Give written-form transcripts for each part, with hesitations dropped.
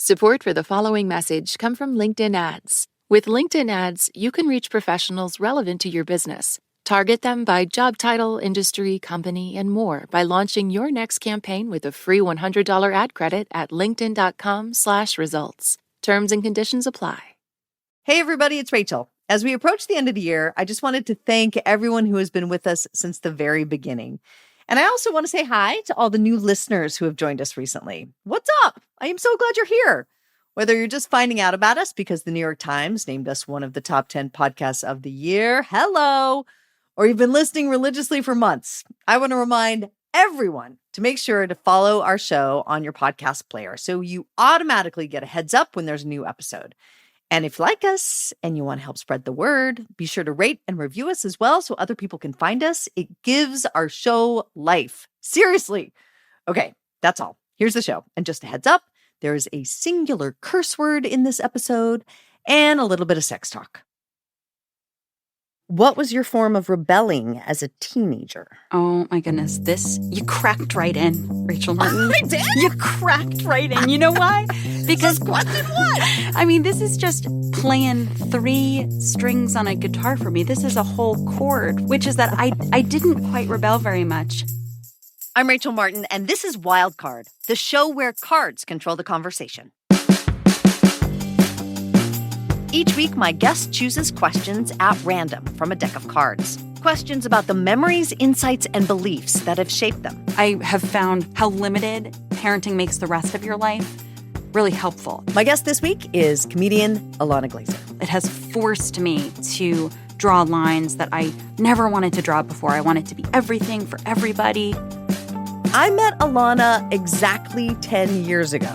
Support for the following message come from LinkedIn Ads. With LinkedIn Ads, you can reach professionals relevant to your business. Target them by job title, industry, company, and more by launching your next campaign with a free $100 ad credit at linkedin.com/results. Terms and conditions apply. Hey everybody, it's Rachel. As we approach the end of the year, I just wanted to thank everyone who has been with us since the very beginning. And I also want to say hi to all the new listeners who have joined us recently. What's up? I am so glad you're here. Whether you're just finding out about us because the New York Times named us one of the top 10 podcasts of the year, hello, or you've been listening religiously for months, I want to remind everyone to make sure to follow our show on your podcast player so you automatically get a heads up when there's a new episode. And if you like us and you want to help spread the word, be sure to rate and review us as well so other people can find us. It gives our show life. Seriously. Okay, that's all. Here's the show. And just a heads up, there is a singular curse word in this episode and a little bit of sex talk. What was your form of rebelling as a teenager? Oh my goodness, you cracked right in, Rachel Martin. I did? You cracked right in. You know why? Because question what? I mean, this is just playing 3 strings on a guitar for me. This is a whole chord, which is that I didn't quite rebel very much. I'm Rachel Martin, and this is Wild Card, the show where cards control the conversation. Each week, my guest chooses questions at random from a deck of cards. Questions about the memories, insights, and beliefs that have shaped them. I have found how limited parenting makes the rest of your life really helpful. My guest this week is comedian Alana Glazer. It has forced me to draw lines that I never wanted to draw before. I wanted to be everything for everybody. I met Alana exactly 10 years ago.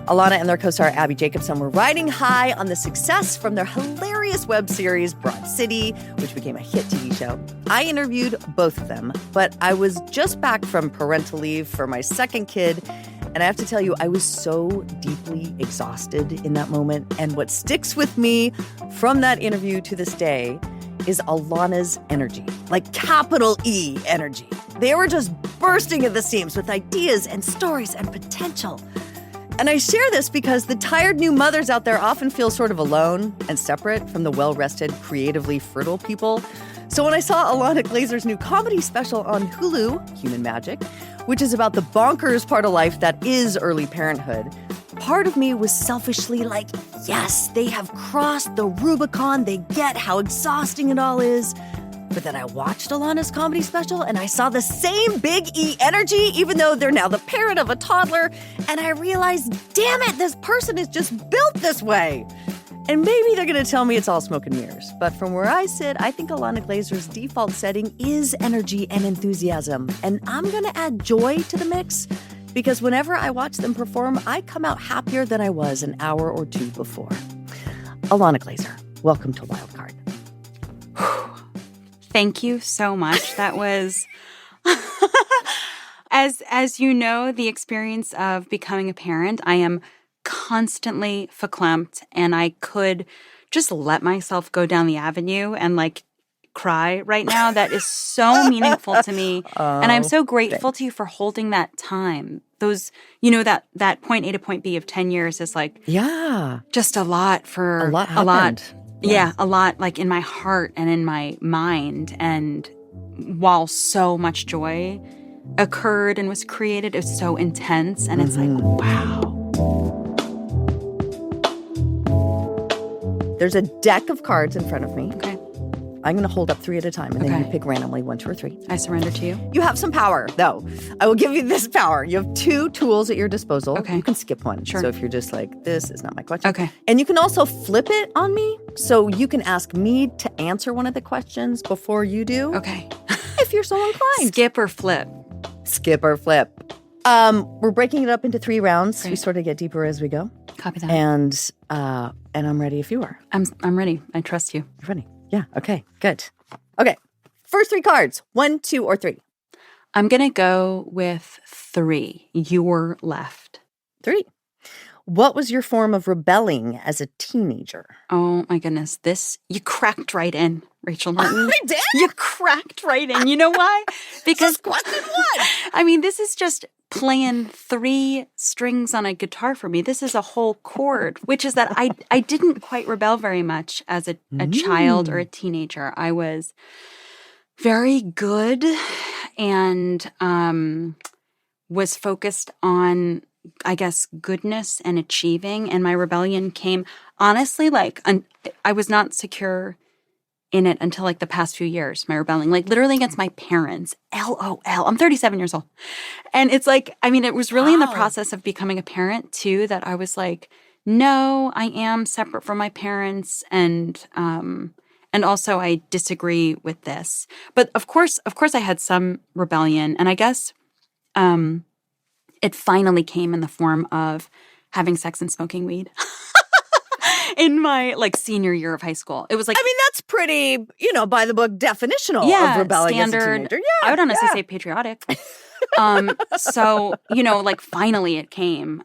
Alana and their co-star Abby Jacobson were riding high on the success from their hilarious web series Broad City, which became a hit TV show. I interviewed both of them, but I was just back from parental leave for my second kid, and I have to tell you, I was so deeply exhausted in that moment. And what sticks with me from that interview to this day is Alana's energy, like capital E energy. They were just bursting at the seams with ideas and stories and potential. And I share this because the tired new mothers out there often feel sort of alone and separate from the well-rested, creatively fertile people. So when I saw Alana Glazer's new comedy special on Hulu, Human Magic, which is about the bonkers part of life that is early parenthood, part of me was selfishly like, yes, they have crossed the Rubicon. They get how exhausting it all is. But then I watched Alana's comedy special and I saw the same big E energy, even though they're now the parent of a toddler. And I realized, damn it, this person is just built this way. And maybe they're going to tell me it's all smoke and mirrors. But from where I sit, I think Alana Glazer's default setting is energy and enthusiasm. And I'm going to add joy to the mix because whenever I watch them perform, I come out happier than I was an hour or two before. Alana Glazer, welcome to Wild Card. Thank you so much. That was, as you know, the experience of becoming a parent. I am constantly verklempt, and I could just let myself go down the avenue and cry right now. That is so meaningful to me, and I'm so grateful to you for holding that time. Those, that point A to point B of 10 years is just a lot for a lot happened. Yeah, a lot in my heart and in my mind. And while so much joy occurred and was created, it was so intense. And it's wow. There's a deck of cards in front of me. Okay. I'm going to hold up 3 at a time, and then you pick randomly 1, 2, or 3. I surrender to you. You have some power, though. I will give you this power. You have 2 tools at your disposal. Okay. You can skip one. Sure. So if you're just like, this is not my question. Okay. And you can also flip it on me. So you can ask me to answer one of the questions before you do. Okay. If you're so inclined. Skip or flip? Skip or flip. We're breaking it up into 3 rounds. Great. We sort of get deeper as we go. Copy that. And I'm ready if you are. I'm ready. I trust you. You're ready. Yeah. Okay. Good. Okay. First 3 cards. 1, 2, or 3. I'm going to go with 3. You're left. 3. What was your form of rebelling as a teenager? Oh my goodness. You cracked right in, Rachel Martin. I did? You cracked right in. You know why? Because question what? I mean, this is just playing 3 strings on a guitar for me. This is a whole chord, which is that I didn't quite rebel very much as a child or a teenager. I was very good and was focused on, I guess, goodness and achieving. And my rebellion came, honestly, like, I was not secure in it until like the past few years, my rebelling, like literally against my parents. LOL. I'm 37 years old. And it's like, I mean, it was really in the process of becoming a parent too, that I was like, no, I am separate from my parents. And also I disagree with this. But of course I had some rebellion. And I guess it finally came in the form of having sex and smoking weed. In my like senior year of high school. It was like, I mean, that's pretty, by the book definitional of rebelling standard, as a teenager. Yeah, I would honestly say patriotic. So, like finally it came,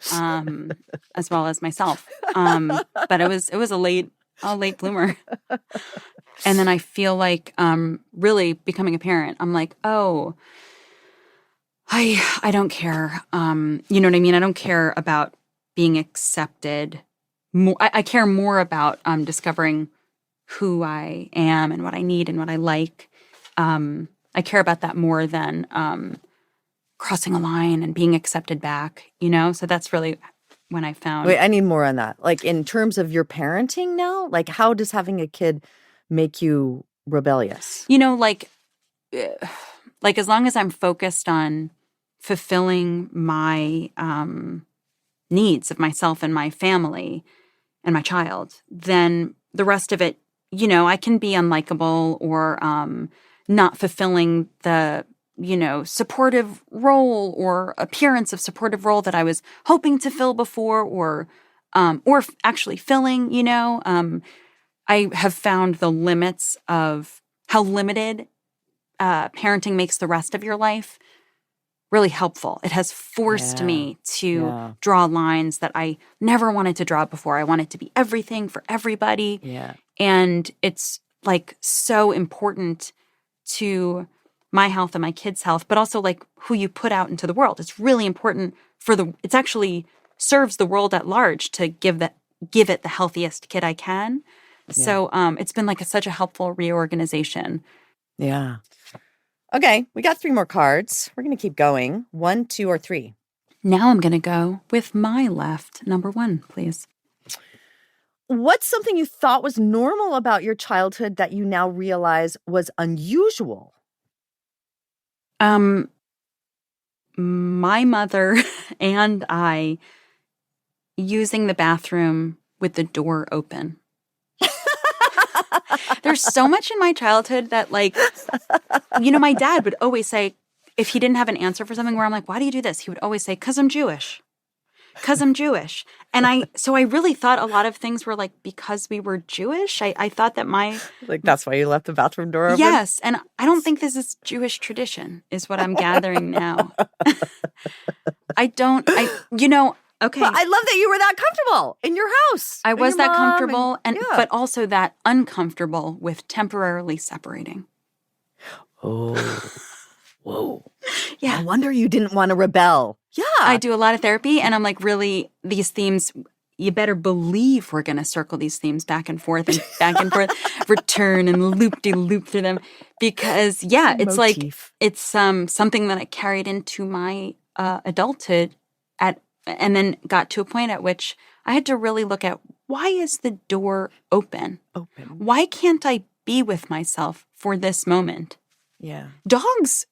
as well as myself. But it was a late bloomer. And then I feel like really becoming a parent, I'm like, oh, I don't care. You know what I mean? I don't care about being accepted. I care more about discovering who I am and what I need and what I like. I care about that more than crossing a line and being accepted back, So that's really when I found... Wait, I need more on that. Like in terms of your parenting now, like how does having a kid make you rebellious? Like as long as I'm focused on fulfilling my needs of myself and my family and my child, then the rest of it, I can be unlikable or not fulfilling the, supportive role or appearance of supportive role that I was hoping to fill before or actually filling, I have found the limits of how limited parenting makes the rest of your life really helpful. It has forced me to draw lines that I never wanted to draw before. I wanted to be everything for everybody. Yeah. And it's like so important to my health and my kids' health, but also like who you put out into the world. It's really important it's actually serves the world at large to give it the healthiest kid I can. Yeah. So it's been like such a helpful reorganization. Yeah. Okay, we got 3 more cards. We're going to keep going. 1, 2, or 3. Now I'm going to go with my left. Number 1, please. What's something you thought was normal about your childhood that you now realize was unusual? My mother and I using the bathroom with the door open. There's so much in my childhood that like, my dad would always say, if he didn't have an answer for something where I'm like, why do you do this? He would always say, 'cause I'm Jewish. 'Cause I'm Jewish. And I really thought a lot of things were like, because we were Jewish. I thought that like, that's why you left the bathroom door open? Yes. And I don't think this is Jewish tradition is what I'm gathering now. Okay. But I love that you were that comfortable in your house. I was that comfortable, but also that uncomfortable with temporarily separating. Oh, whoa. Yeah. No wonder you didn't want to rebel. Yeah. I do a lot of therapy, and I'm like, really, these themes, you better believe we're going to circle these themes back and forth, return and loop-de-loop through them. Because, it's motif. Like, it's something that I carried into my adulthood and then got to a point at which I had to really look at, why is the door open? Why can't I be with myself for this moment? Yeah. Dogs,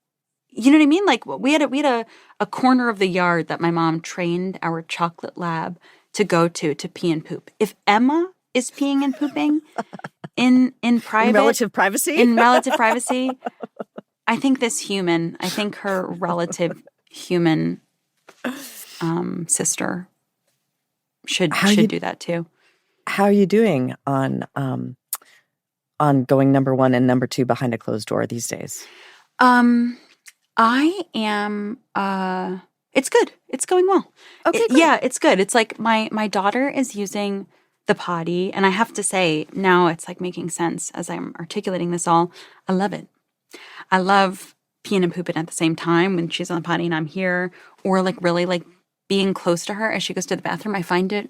you know what I mean? Like we had a corner of the yard that my mom trained our chocolate lab to go to pee and poop. If Emma is peeing and pooping in private, in relative privacy, I think her relative human sister should do that too. How are you doing on going number 1 and number 2 behind a closed door these days? I am it's good. It's going well. Okay, good. Yeah, it's good. It's like my daughter is using the potty, and I have to say now it's like making sense as I'm articulating this all. I love it. I love peeing and pooping at the same time when she's on the potty and I'm here, or like really like being close to her as she goes to the bathroom. I find it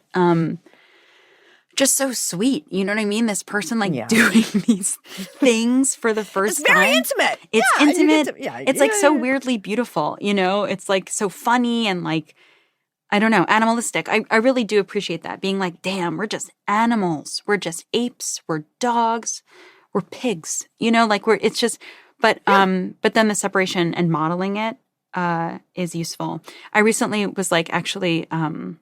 just so sweet. You know what I mean? This person like doing these things for the first time. It's very intimate. It's Yeah, intimate. It's like so weirdly beautiful, you know? It's like so funny and like, I don't know, animalistic. I really do appreciate that. Being like, damn, we're just animals. We're just apes. We're dogs. We're pigs. You know, like it's just, but then the separation and modeling it is useful. I recently was like, actually, it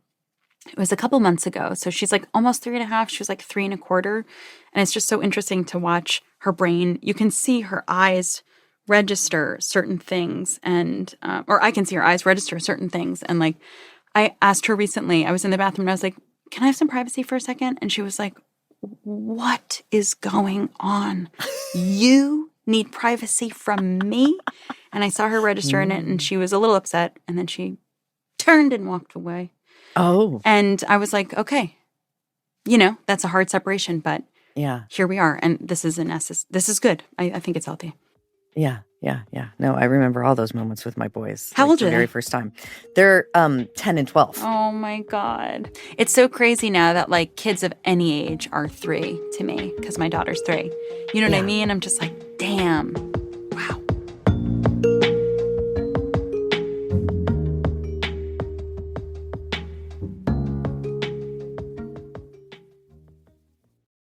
was a couple months ago. So she's like almost 3.5. She was like 3.25. And it's just so interesting to watch her brain. You can see her eyes register certain things and, or I can see her eyes register certain things. And like, I asked her recently, I was in the bathroom and I was like, can I have some privacy for a second? And she was like, what is going on? You need privacy from me? And I saw her register in it and she was a little upset. And then she turned and walked away. Oh. And I was like, okay, you know, that's a hard separation, but here we are. And this is this is good. I think it's healthy. Yeah. No, I remember all those moments with my boys. How old are they? The very first time. They're 10 and 12. Oh my God. It's so crazy now that like kids of any age are 3 to me because my daughter's 3. You know what I mean? I'm just like, damn. Wow.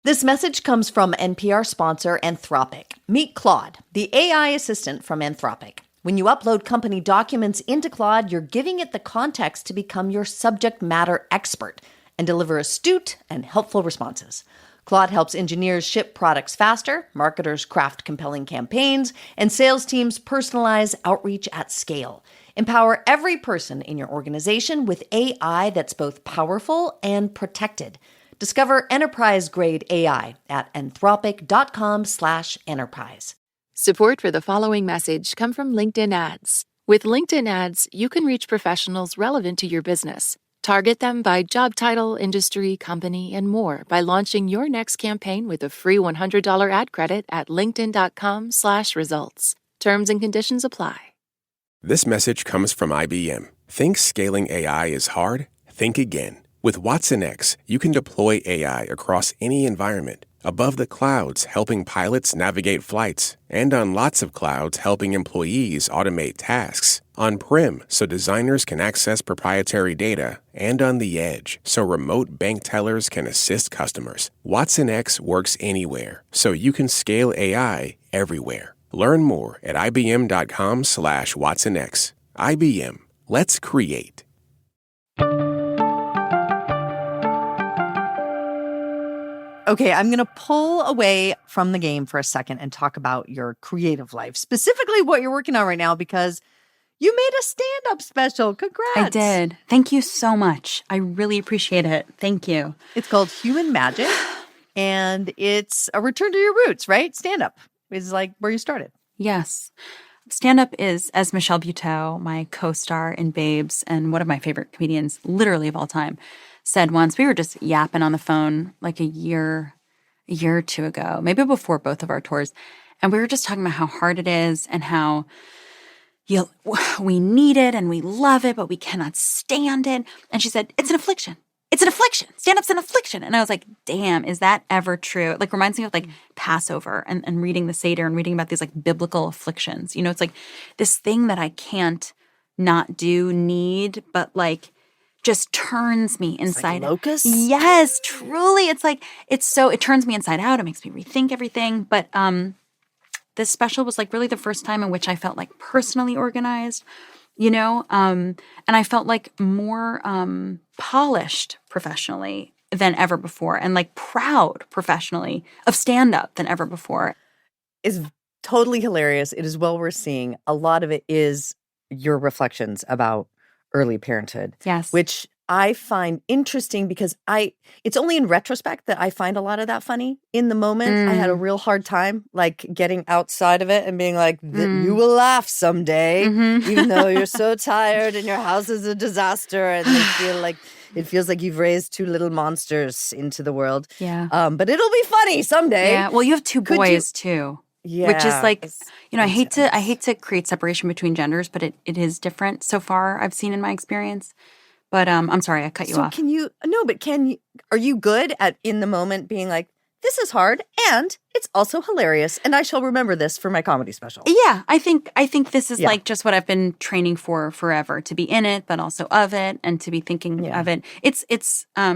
This message comes from NPR sponsor Anthropic. Meet Claude, the AI assistant from Anthropic. When you upload company documents into Claude, you're giving it the context to become your subject matter expert and deliver astute and helpful responses. Claude helps engineers ship products faster, marketers craft compelling campaigns, and sales teams personalize outreach at scale. Empower every person in your organization with AI that's both powerful and protected. Discover enterprise-grade AI at anthropic.com/enterprise. Support for the following message come from LinkedIn Ads. With LinkedIn Ads, you can reach professionals relevant to your business. Target them by job title, industry, company, and more by launching your next campaign with a free $100 ad credit at linkedin.com/results. Terms and conditions apply. This message comes from IBM. Think scaling AI is hard? Think again. With Watson X, you can deploy AI across any environment. Above the clouds, helping pilots navigate flights, and on lots of clouds, helping employees automate tasks. On-prem, so designers can access proprietary data, and on the edge, so remote bank tellers can assist customers. Watson X works anywhere, so you can scale AI everywhere. Learn more at ibm.com/WatsonX. IBM. Let's create. Okay, I'm going to pull away from the game for a second and talk about your creative life, specifically what you're working on right now, because you made a stand-up special. Congrats. I did. Thank you so much. I really appreciate it. Thank you. It's called Human Magic, and it's a return to your roots, right? Stand-up is like where you started. Yes. Stand-up is, as Michelle Buteau, my co-star in Babes and one of my favorite comedians literally of all time, said once. We were just yapping on the phone like a year or two ago, maybe before both of our tours. And we were just talking about how hard it is and how we need it and we love it, but we cannot stand it. And she said, it's an affliction. It's an affliction. Stand-up's an affliction. And I was like, damn, is that ever true? It like reminds me of like Passover and reading the Seder and reading about these like biblical afflictions. You know, it's like this thing that I can't not do, need, but like just turns me inside. Like locusts? Yes, truly. It's like, it turns me inside out. It makes me rethink everything. But this special was like really the first time in which I felt like personally organized, you know, and I felt like more polished professionally than ever before and like proud professionally of stand-up than ever before. It's totally hilarious. It is well worth seeing. A lot of it is your reflections about early parenthood. Yes. Which I find interesting because it's only in retrospect that I find a lot of that funny. In the moment, I had a real hard time like getting outside of it and being like, you will laugh someday, even though you're so tired and your house is a disaster and it feels like you've raised 2 little monsters into the world. Yeah. But it'll be funny someday. Yeah. Well, you have 2 boys too. which is like, it's I intense. hate to create separation between genders, but it is different so far I've seen in my experience. But I'm sorry, I cut you So off. are you good at in the moment being like, this is hard and it's also hilarious and I shall remember this for my comedy special? Yeah, I think this is Yeah. like just what I've been training for forever, to be in it, but also of it, and to be thinking of it. It's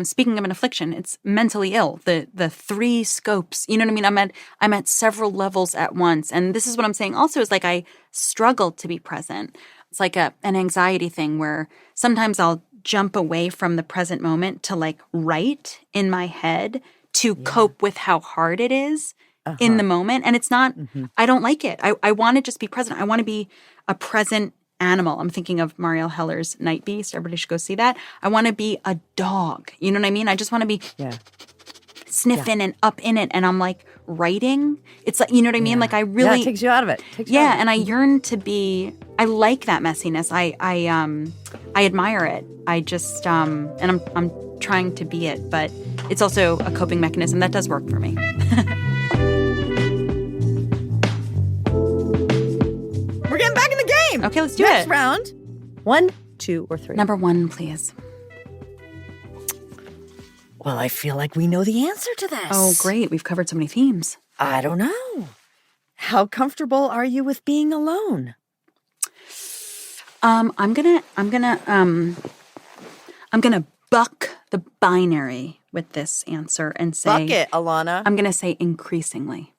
speaking of an affliction, it's mentally ill. The three scopes, you know what I mean? I'm at several levels at once, and this is what I'm saying. Also, is like I struggle to be present. It's like an anxiety thing where sometimes I'll jump away from the present moment to like write in my head to cope with how hard it is in the moment. And it's not, I don't like it. I want to just be present. I want to be a present animal. I'm thinking of Marielle Heller's Night Beast. Everybody should go see that. I want to be a dog. You know what I mean? I just want to be sniffing and up in it. And I'm like writing. It's like, you know what I mean? Like I really. Yeah, it takes you out of it. And I yearn to be, I like that messiness. I admire it. I just, and I'm trying to be it, but it's also a coping mechanism that does work for me. We're getting back in the game. Okay, let's do Next it. round. 1, 2, or 3. Number 1, please. Well, I feel like we know the answer to this. Oh, great. We've covered so many themes. I don't know. How comfortable are you with being alone? I'm gonna buck the binary with this answer and say, Buck it, Alana. I'm gonna say increasingly.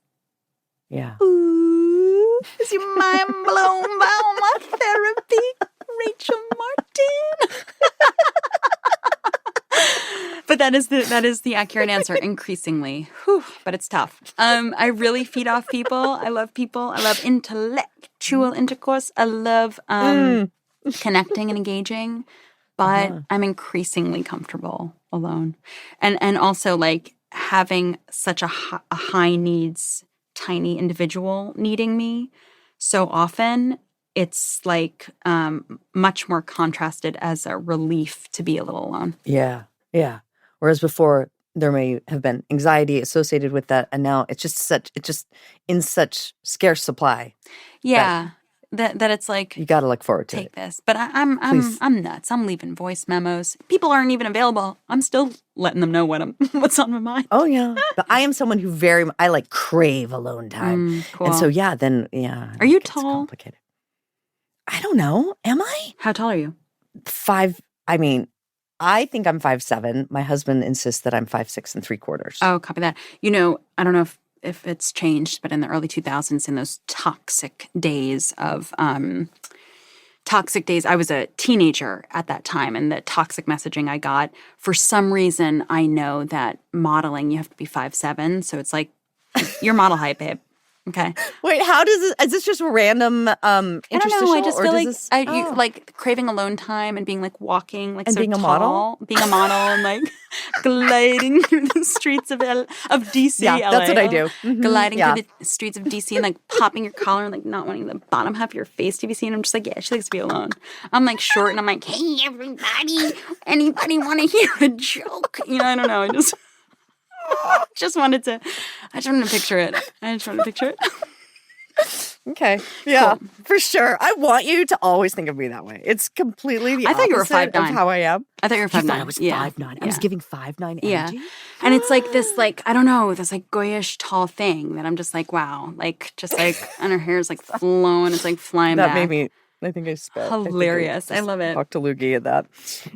Yeah. Ooh, is your mind blown by all my therapy, Rachel Martin? But that is the accurate answer. Increasingly, whew, but it's tough. I really feed off people. I love people. I love intellectual intercourse. I love connecting and engaging. But I'm increasingly comfortable alone, and also like having such a high needs tiny individual needing me so often. It's like much more contrasted as a relief to be a little alone. Yeah. Yeah. Whereas before there may have been anxiety associated with that, and now it's just in such scarce supply. Yeah. That it's like You got to look forward to take it. this. But I'm nuts. I'm leaving voice memos. People aren't even available. I'm still letting them know what's on my mind. Oh yeah. But I am someone who I like crave alone time. Cool. And so Are you it's tall? complicated. I don't know. Am I? How tall are you? 5? I mean, I think I'm 5'7". My husband insists that I'm 5'6" 3/4. Oh, copy that. I don't know if it's changed, but in the early 2000s, in those toxic days, I was a teenager at that time, and the toxic messaging I got, for some reason, I know that modeling, you have to be 5'7", so it's like, you're model height, babe. Okay. Wait, how does this? Is this just random? I don't know. I just feel like you like craving alone time and being like walking like And so being a tall, being a model and like gliding through the streets of DC. Yeah, LA, that's what I do. Gliding through the streets of DC and like popping your collar and like not wanting the bottom half of your face to be seen. I'm just like, yeah, she likes to be alone. I'm like short and I'm like, hey everybody, anybody want to hear a joke? I don't know. I just wanted to picture it. Okay. Yeah, for sure. I want you to always think of me that way. It's completely the I thought you were opposite 5'9". of how I am. I thought you were 5'9". You thought I was 5'9". I was giving 5'9" energy. Yeah. And it's like this, like, I don't know, this like goyish tall thing that I'm just like, wow. Like, just like, and her hair's like flowing. It's like flying That back. made me, I think I spit. Hilarious. I love it. Talk to Loogie at that.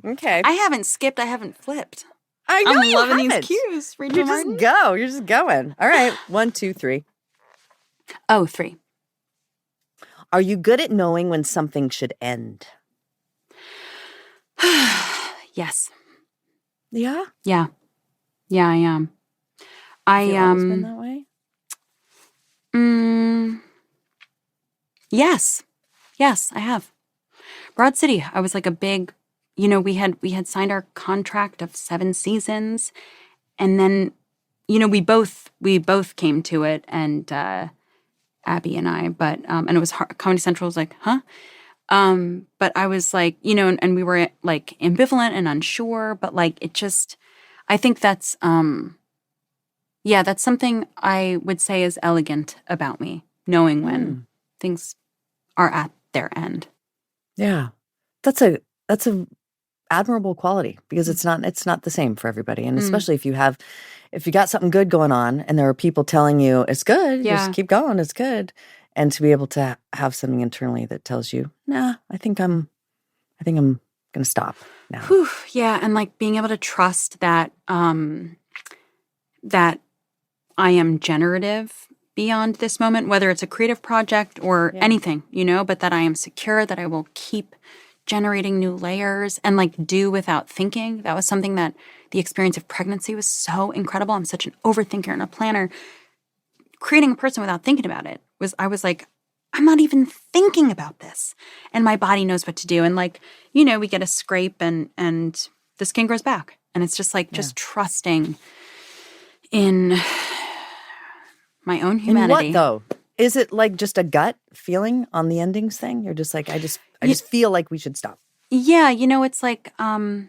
Okay. I haven't skipped. I haven't flipped. I know I'm you loving haven't. these cues. Rachel You Martin. just go. You're just going. All right. 1, 2, 3. Oh, 3. Are you good at knowing when something should end? Yes. Yeah. Yeah. Yeah, I am. Have you always been that way? Yes. Yes, I have. Broad City, I was like a big, we had signed our contract of 7 seasons, and then, we both came to it, and Abby and I, but and it was hard. Comedy Central was like, huh? But I was like, and we were like ambivalent and unsure, but like it just, I think that's Yeah, that's something I would say is elegant about me, knowing when things are at their end. Yeah. That's a admirable quality because it's not the same for everybody. And especially if you got something good going on and there are people telling you it's good, just keep going, it's good. And to be able to have something internally that tells you, nah, I think I'm gonna stop now. Whew, yeah, and like being able to trust that that I am generative beyond this moment, whether it's a creative project or anything, but that I am secure, that I will keep generating new layers and like do without thinking. That was something that the experience of pregnancy was so incredible. I'm such an overthinker and a planner. Creating a person without thinking about it I was like, I'm not even thinking about this. And my body knows what to do. And like, we get a scrape and the skin grows back. And it's just like, just trusting in my own humanity. In what though? Is it like just a gut feeling on the endings thing? You're just like, I just feel like we should stop. Yeah, it's like I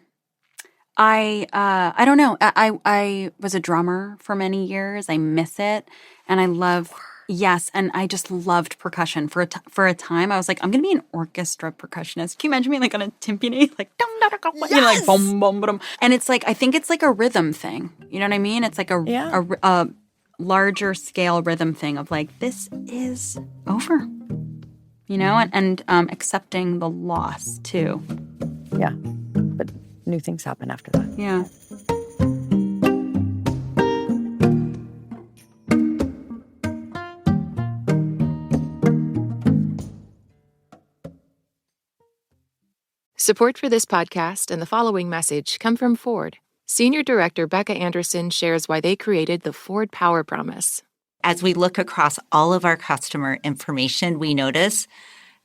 don't know. I was a drummer for many years. I miss it, and I love and I just loved percussion for a time. I was like, I'm gonna be an orchestra percussionist. Can you imagine me like on a timpani, like like boom boom boom? And it's like I think it's like a rhythm thing. You know what I mean? It's like a larger scale rhythm thing of like this is over. And accepting the loss too. Yeah, but new things happen after that. Yeah. Support for this podcast and the following message come from Ford. Senior Director Becca Anderson shares why they created the Ford Power Promise. As we look across all of our customer information, we notice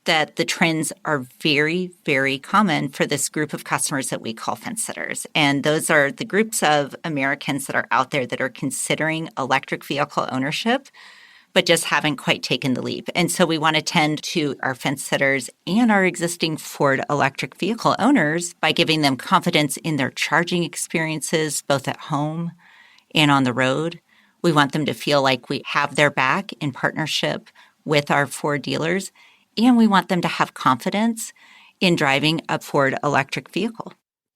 that the trends are very, very common for this group of customers that we call fence sitters. And those are the groups of Americans that are out there that are considering electric vehicle ownership, but just haven't quite taken the leap. And so we want to tend to our fence sitters and our existing Ford electric vehicle owners by giving them confidence in their charging experiences, both at home and on the road. We want them to feel like we have their back in partnership with our Ford dealers. And we want them to have confidence in driving a Ford electric vehicle.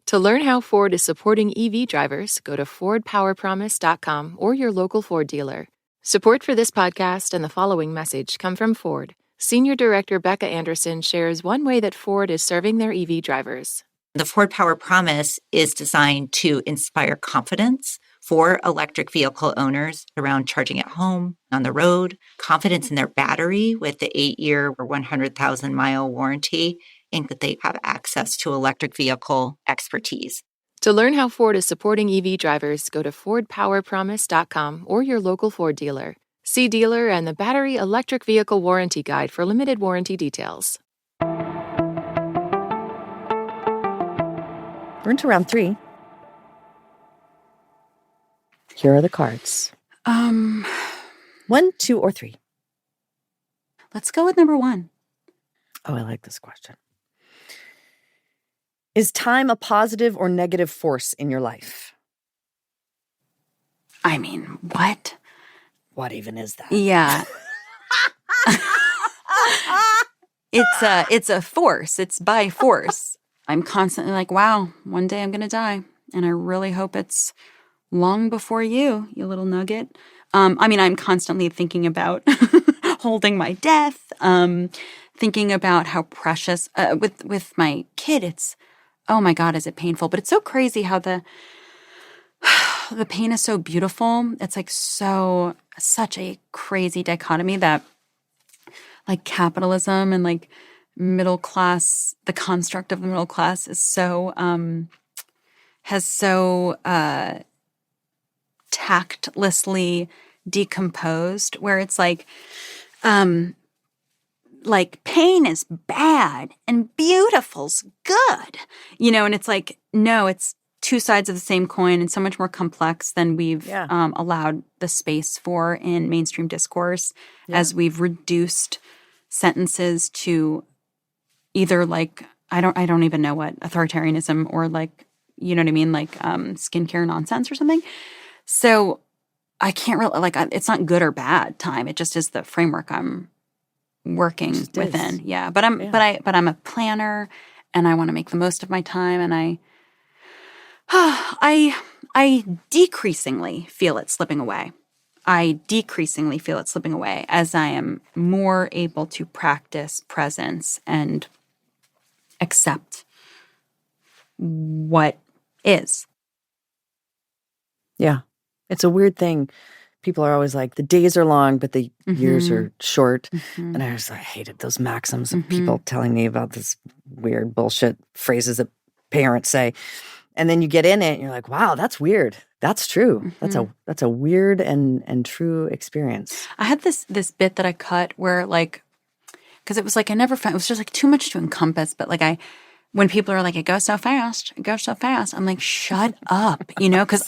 To learn how Ford is supporting EV drivers, go to FordPowerPromise.com or your local Ford dealer. Support for this podcast and the following message come from Ford. Senior Director Becca Anderson shares one way that Ford is serving their EV drivers. The Ford Power Promise is designed to inspire confidence for electric vehicle owners around charging at home, on the road, confidence in their battery with the 8-year or 100,000-mile warranty, and that they have access to electric vehicle expertise. To learn how Ford is supporting EV drivers, go to FordPowerPromise.com or your local Ford dealer. See dealer and the Battery Electric Vehicle Warranty Guide for limited warranty details. We're into round 3. Here are the cards. 1, 2, or 3. Let's go with number 1. Oh, I like this question. Is time a positive or negative force in your life? I mean, what? What even is that? Yeah. It's a force. It's by force. I'm constantly like, wow, one day I'm going to die. And I really hope it's long before you little nugget. I'm constantly thinking about holding my death, thinking about how precious, with my kid, it's, oh my God, is it painful? But it's so crazy how the pain is so beautiful. It's like such a crazy dichotomy that like capitalism and like middle class, the construct of the middle class is has so tactlessly decomposed, where it's like pain is bad and beautiful's good, and it's like, no, it's two sides of the same coin and so much more complex than we've allowed the space for in mainstream discourse, as we've reduced sentences to either like, I don't even know what, authoritarianism or like, you know what I mean? Like skincare nonsense or something. So I can't really, like, it's not good or bad time. It just is the framework I'm working within. Yeah. But I'm a planner, and I want to make the most of my time. And I decreasingly feel it slipping away. As I am more able to practice presence and accept what is. Yeah. It's a weird thing. People are always like, the days are long, but the years are short. And I hated those maxims of people telling me about this weird bullshit phrases that parents say. And then you get in it and you're like, wow, that's weird. That's true. That's a weird and true experience. I had this bit that I cut where, like, because it was like I never found, it was just like too much to encompass. But like when people are like, it goes so fast, I'm like, shut up, because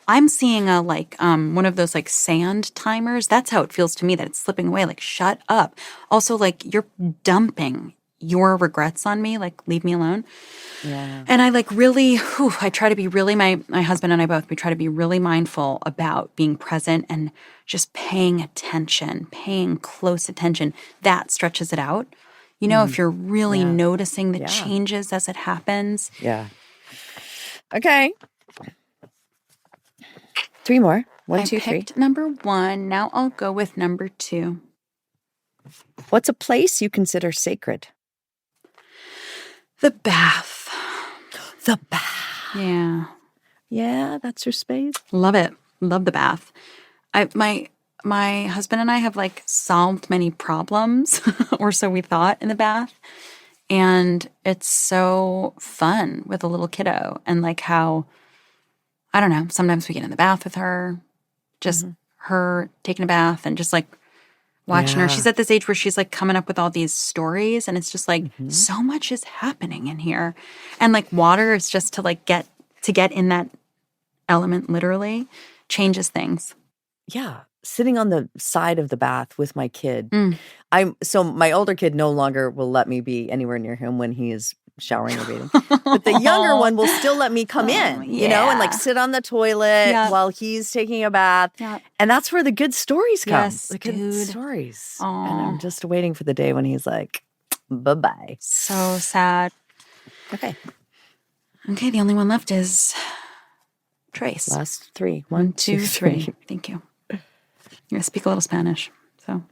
I'm seeing a one of those like sand timers. That's how it feels to me, that it's slipping away. Like, shut up. Also, like, you're dumping your regrets on me. Like, leave me alone. Yeah. And I really, I try to be really, my husband and I both, we try to be really mindful about being present and just paying close attention. That stretches it out. If you're really noticing the changes as it happens. Yeah. Okay. 3 more. One, two, three. I picked number 1. Now I'll go with number 2. What's a place you consider sacred? The bath. The bath. Yeah. Yeah, that's your space. Love it. Love the bath. My husband and I have solved many problems, or so we thought, in the bath. And it's so fun with a little kiddo. And how, I don't know, sometimes we get in the bath with her, just her taking a bath and just watching her. She's at this age where she's coming up with all these stories, and it's just so much is happening in here. And water is just to get in that element, literally changes things. Yeah. Sitting on the side of the bath with my kid. So my older kid no longer will let me be anywhere near him when he is showering or bathing. But the younger one will still let me come in, and sit on the toilet while he's taking a bath. Yeah. And that's where the good stories come. Yes, the good stories. Aww. And I'm just waiting for the day when he's like, bye-bye. So sad. Okay, the only one left is Trace. Last 3. 1, 2, 3. Thank you. I speak a little Spanish, so.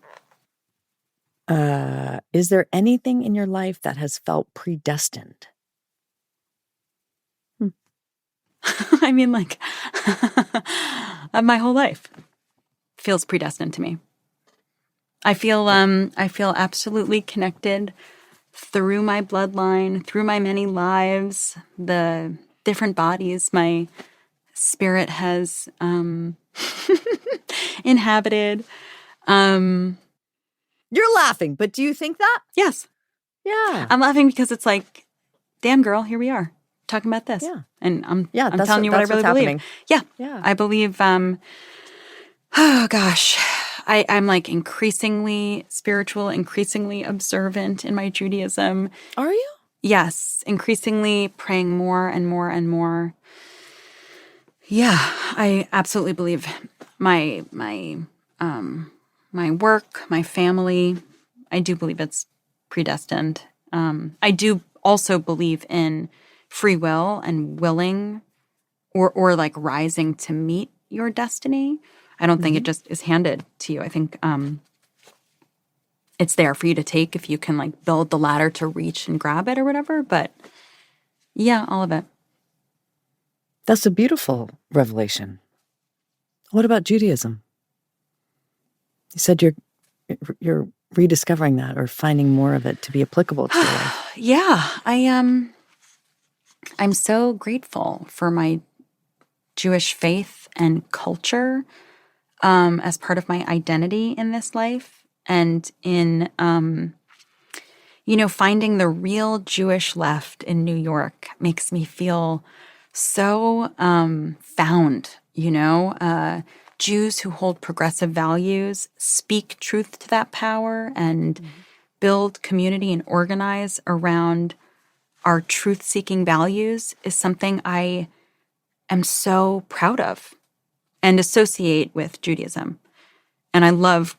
Is there anything in your life that has felt predestined? I mean, my whole life feels predestined to me. I feel absolutely connected through my bloodline, through my many lives, the different bodies my spirit has inhabited. You're laughing, but do you think that? Yes. Yeah. I'm laughing because it's damn girl, here we are talking about this. Yeah. And I'm telling you what I really believe. Happening. Yeah. Yeah. I believe, oh gosh, I'm increasingly spiritual, increasingly observant in my Judaism. Are you? Yes. Increasingly praying more and more and more. Yeah. I absolutely believe my work, my family, I do believe it's predestined. I do also believe in free will and willing or rising to meet your destiny. I don't think it just is handed to you. I think it's there for you to take if you can build the ladder to reach and grab it or whatever. But yeah, all of it. That's a beautiful revelation. What about Judaism? You said you're rediscovering that or finding more of it to be applicable to your life. Yeah, I'm so grateful for my Jewish faith and culture as part of my identity in this life, and in finding the real Jewish left in New York makes me feel so found. Jews who hold progressive values, speak truth to that power, and build community and organize around our truth-seeking values is something I am so proud of. and associate with Judaism. And I love,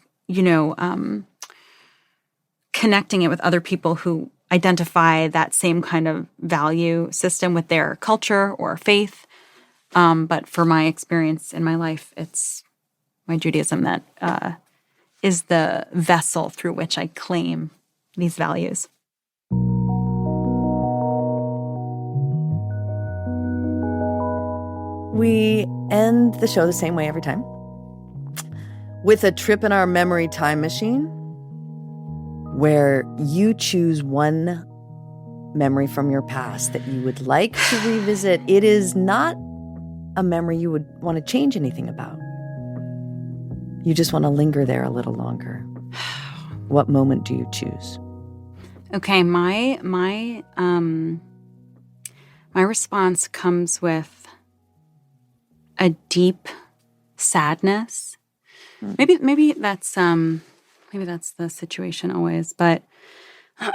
connecting it with other people who identify that same kind of value system with their culture or faith. But for my experience in my life, it's my Judaism that is the vessel through which I claim these values. We end the show the same way every time, with a trip in our memory time machine where you choose one memory from your past that you would like to revisit. It is not a memory you would want to change anything about. You just want to linger there a little longer. What moment do you choose? Okay, my response comes with a deep sadness. Maybe that's the situation always, but the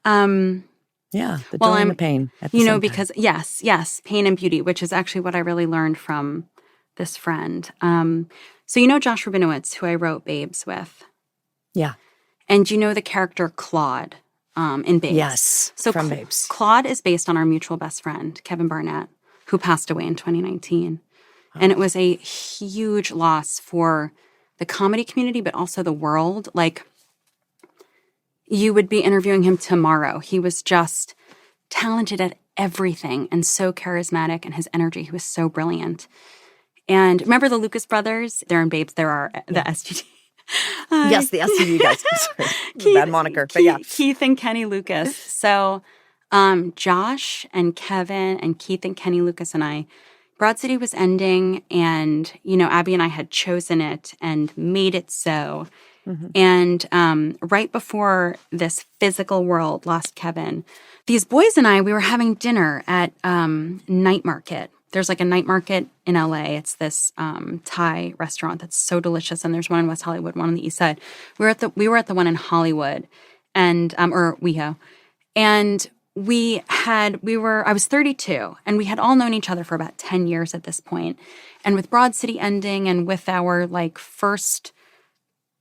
joy and the pain at the same time. Because yes, pain and beauty, which is actually what I really learned from this friend. So Josh Rabinowitz, who I wrote Babes with. Yeah. And the character Claude in Babes. Yes, so from Babes. Claude is based on our mutual best friend, Kevin Barnett, who passed away in 2019. And it was a huge loss for the comedy community, but also the world. Like, you would be interviewing him tomorrow. He was just talented at everything and so charismatic, and his energy, he was so brilliant. And remember the Lucas brothers? They're in Babes. There are the STD. Yes, the STD guys. Sorry. Bad moniker, but yeah. Keith and Kenny Lucas. So Josh and Kevin and Keith and Kenny Lucas and I, Broad City was ending, and, Abby and I had chosen it and made it so. Mm-hmm. And right before this physical world lost Kevin, these boys and I, we were having dinner at Night Market. There's like a night market in LA. It's this Thai restaurant that's so delicious, and there's one in West Hollywood, one on the East Side. We were at the one in Hollywood, and or WeHo, and I was 32, and we had all known each other for about 10 years at this point. And with Broad City ending, and with our first,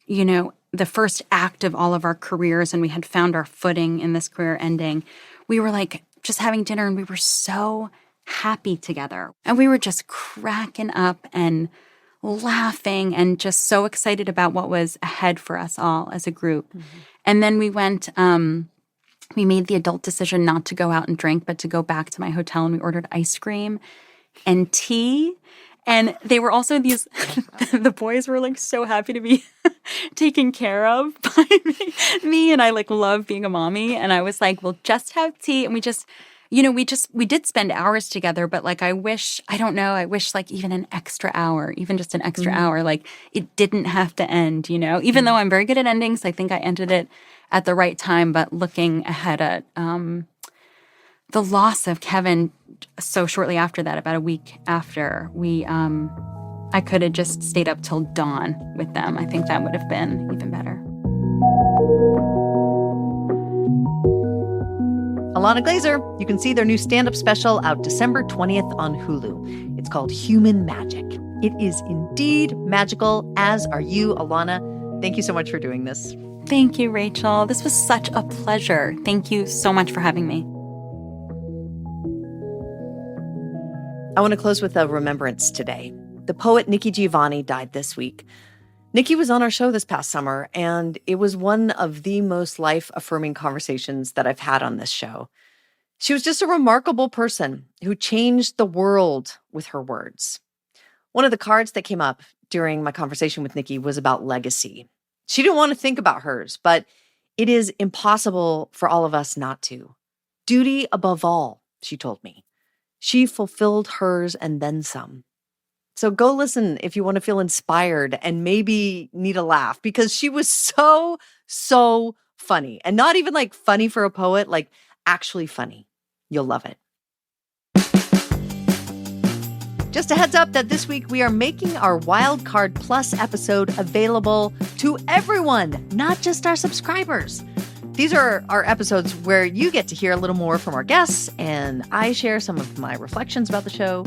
the first act of all of our careers, and we had found our footing in this career ending, we were just having dinner, and we were so happy together. And we were just cracking up and laughing and just so excited about what was ahead for us all as a group. Mm-hmm. And then we went, we made the adult decision not to go out and drink, but to go back to my hotel, and we ordered ice cream and tea. And they were also the boys were so happy to be taken care of by me. And I love being a mommy. And I was we'll just have tea. And we just, we did spend hours together, but I wish even an extra hour, even just an extra hour, it didn't have to end, even though I'm very good at endings. I think I ended it at the right time, but looking ahead at the loss of Kevin so shortly after that, about a week after, I could have just stayed up till dawn with them. I think that would have been even better. Alana Glazer, you can see their new stand-up special out December 20th on Hulu. It's called Human Magic. It is indeed magical, as are you, Alana. Thank you so much for doing this. Thank you, Rachel. This was such a pleasure. Thank you so much for having me. I want to close with a remembrance today. The poet Nikki Giovanni died this week. Nikki was on our show this past summer, and it was one of the most life-affirming conversations that I've had on this show. She was just a remarkable person who changed the world with her words. One of the cards that came up during my conversation with Nikki was about legacy. She didn't want to think about hers, but it is impossible for all of us not to. Duty above all, she told me. She fulfilled hers and then some. So go listen if you want to feel inspired and maybe need a laugh, because she was so, so funny. And not even funny for a poet, actually funny. You'll love it. Just a heads up that this week we are making our Wildcard Plus episode available to everyone, not just our subscribers. These are our episodes where you get to hear a little more from our guests, and I share some of my reflections about the show.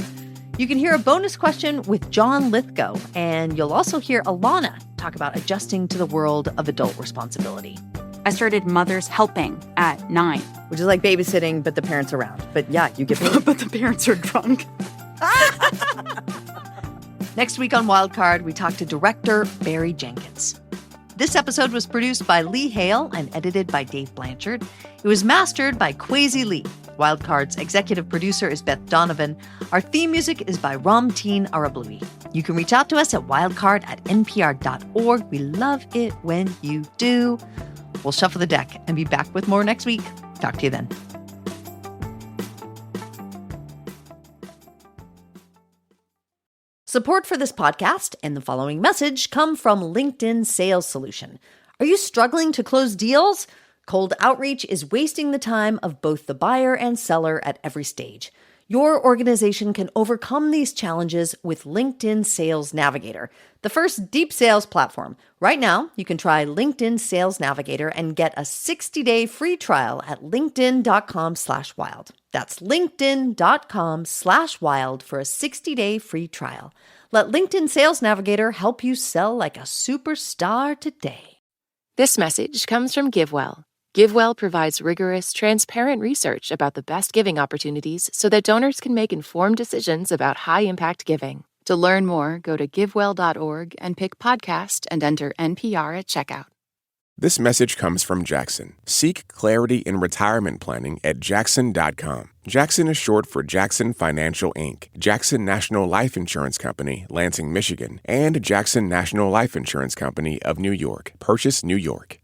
You can hear a bonus question with John Lithgow, and you'll also hear Alana talk about adjusting to the world of adult responsibility. I started Mothers Helping at 9. Which is like babysitting, but the parents are around. But yeah, you get paid. But the parents are drunk. Next week on Wildcard, we talk to director Barry Jenkins. This episode was produced by Lee Hale and edited by Dave Blanchard. It was mastered by Kwesi Lee. Wildcard's executive producer is Beth Donovan. Our theme music is by Ramteen Arablui. You can reach out to us at wildcard@npr.org. We love it when you do. We'll shuffle the deck and be back with more next week. Talk to you then. Support for this podcast and the following message come from LinkedIn Sales Solution. Are you struggling to close deals? Cold outreach is wasting the time of both the buyer and seller at every stage. Your organization can overcome these challenges with LinkedIn Sales Navigator, the first deep sales platform. Right now, you can try LinkedIn Sales Navigator and get a 60-day free trial at linkedin.com/wild. That's linkedin.com/wild for a 60-day free trial. Let LinkedIn Sales Navigator help you sell like a superstar today. This message comes from GiveWell. GiveWell provides rigorous, transparent research about the best giving opportunities so that donors can make informed decisions about high-impact giving. To learn more, go to givewell.org and pick podcast and enter NPR at checkout. This message comes from Jackson. Seek clarity in retirement planning at jackson.com. Jackson is short for Jackson Financial Inc., Jackson National Life Insurance Company, Lansing, Michigan, and Jackson National Life Insurance Company of New York, Purchase, New York.